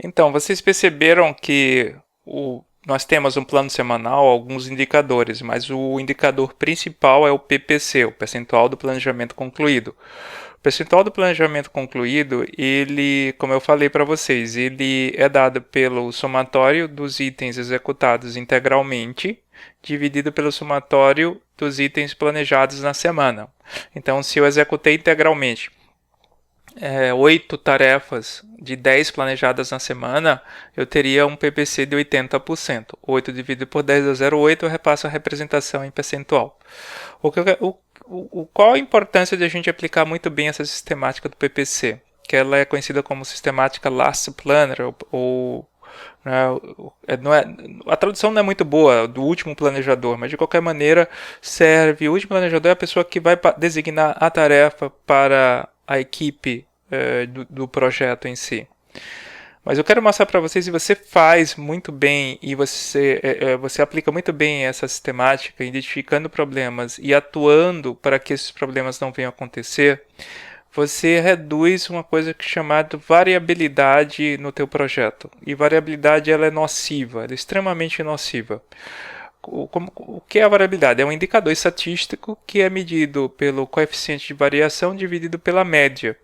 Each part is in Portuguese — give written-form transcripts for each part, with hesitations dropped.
Então, vocês perceberam que nós temos um plano semanal, alguns indicadores, mas o indicador principal é o PPC, o percentual do planejamento concluído. O percentual do planejamento concluído, ele, como eu falei para vocês, ele é dado pelo somatório dos itens executados integralmente, dividido pelo somatório dos itens planejados na semana. Então, se eu executei integralmente 8 tarefas de 10 planejadas na semana, eu teria um PPC de 80%. 8 dividido por 10 dá 0,8, eu repasso a representação em percentual. Qual a importância de a gente aplicar muito bem essa sistemática do PPC? Que ela é conhecida como sistemática Last Planner, ou a tradução não é muito boa do último planejador, mas de qualquer maneira serve. O último planejador é a pessoa que vai designar a tarefa para a equipe do projeto em si. Mas eu quero mostrar para vocês, se você faz muito bem e você aplica muito bem essa sistemática, identificando problemas e atuando para que esses problemas não venham a acontecer, você reduz uma coisa que é chamada variabilidade no teu projeto. E variabilidade ela é nociva, ela é extremamente nociva. O que é a variabilidade? É um indicador estatístico que é medido pelo coeficiente de variação dividido pela média.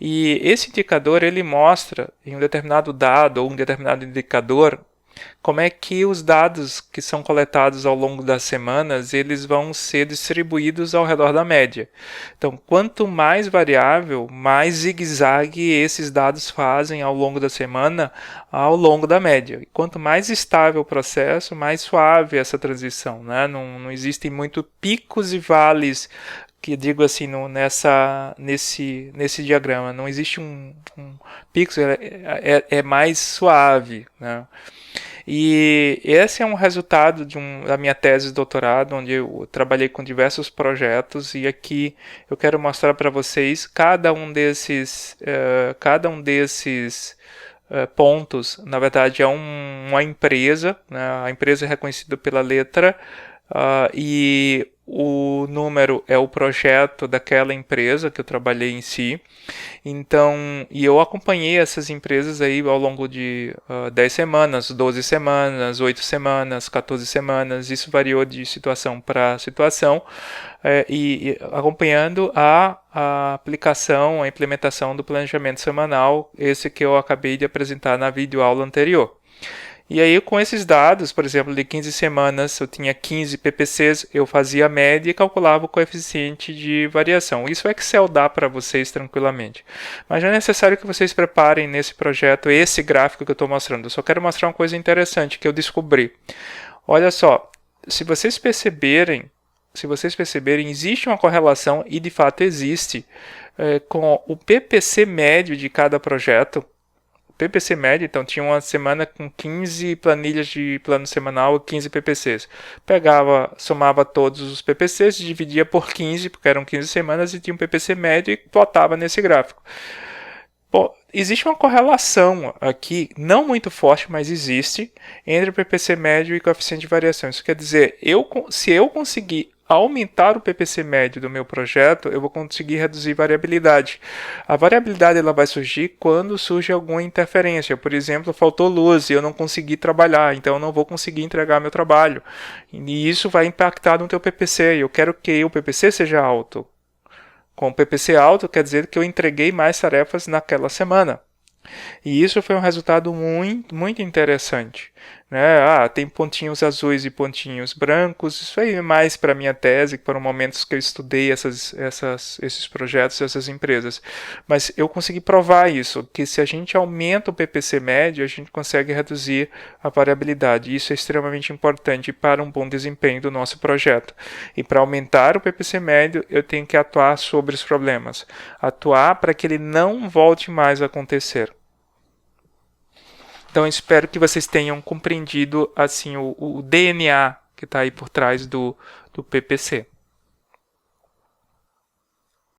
E esse indicador ele mostra em um determinado dado ou um determinado indicador como é que os dados que são coletados ao longo das semanas eles vão ser distribuídos ao redor da média. Então, quanto mais variável, mais zigue-zague esses dados fazem ao longo da semana, ao longo da média. E quanto mais estável o processo, mais suave essa transição, né? Não existem muito picos e vales que digo assim nesse diagrama. Não existe um pixel, é mais suave, né? E esse é um resultado da minha tese de doutorado, onde eu trabalhei com diversos projetos, e aqui eu quero mostrar para vocês cada um desses pontos. Na verdade, é uma empresa, né? A empresa é reconhecida pela letra, e o número é o projeto daquela empresa que eu trabalhei em si. Então, e eu acompanhei essas empresas aí ao longo de 10 semanas, 12 semanas, 8 semanas, 14 semanas, isso variou de situação para situação, e acompanhando a aplicação, a implementação do planejamento semanal, esse que eu acabei de apresentar na videoaula anterior. E aí, com esses dados, por exemplo, de 15 semanas, eu tinha 15 PPCs, eu fazia a média e calculava o coeficiente de variação. Isso o Excel dá para vocês tranquilamente. Mas não é necessário que vocês preparem nesse projeto esse gráfico que eu estou mostrando. Eu só quero mostrar uma coisa interessante que eu descobri. Olha só, se vocês perceberem, existe uma correlação, e de fato existe, com o PPC médio de cada projeto. PPC médio, então tinha uma semana com 15 planilhas de plano semanal e 15 PPCs. Pegava, somava todos os PPCs, dividia por 15, porque eram 15 semanas, e tinha um PPC médio e plotava nesse gráfico. Bom, existe uma correlação aqui, não muito forte, mas existe, entre o PPC médio e coeficiente de variação. Isso quer dizer, se eu conseguir aumentar o PPC médio do meu projeto, eu vou conseguir reduzir variabilidade. A variabilidade ela vai surgir quando surge alguma interferência. Por exemplo, faltou luz e eu não consegui trabalhar, então eu não vou conseguir entregar meu trabalho. E isso vai impactar no teu PPC. Eu quero que o PPC seja alto. Com o PPC alto, quer dizer que eu entreguei mais tarefas naquela semana. E isso foi um resultado muito, muito interessante. Né? Tem pontinhos azuis e pontinhos brancos. Isso aí é mais para a minha tese, para os momentos que eu estudei esses projetos, essas empresas. Mas eu consegui provar isso, que se a gente aumenta o PPC médio, a gente consegue reduzir a variabilidade. Isso é extremamente importante para um bom desempenho do nosso projeto. E para aumentar o PPC médio, eu tenho que atuar sobre os problemas. Atuar para que ele não volte mais a acontecer. Então, espero que vocês tenham compreendido assim o DNA que está aí por trás do PPC.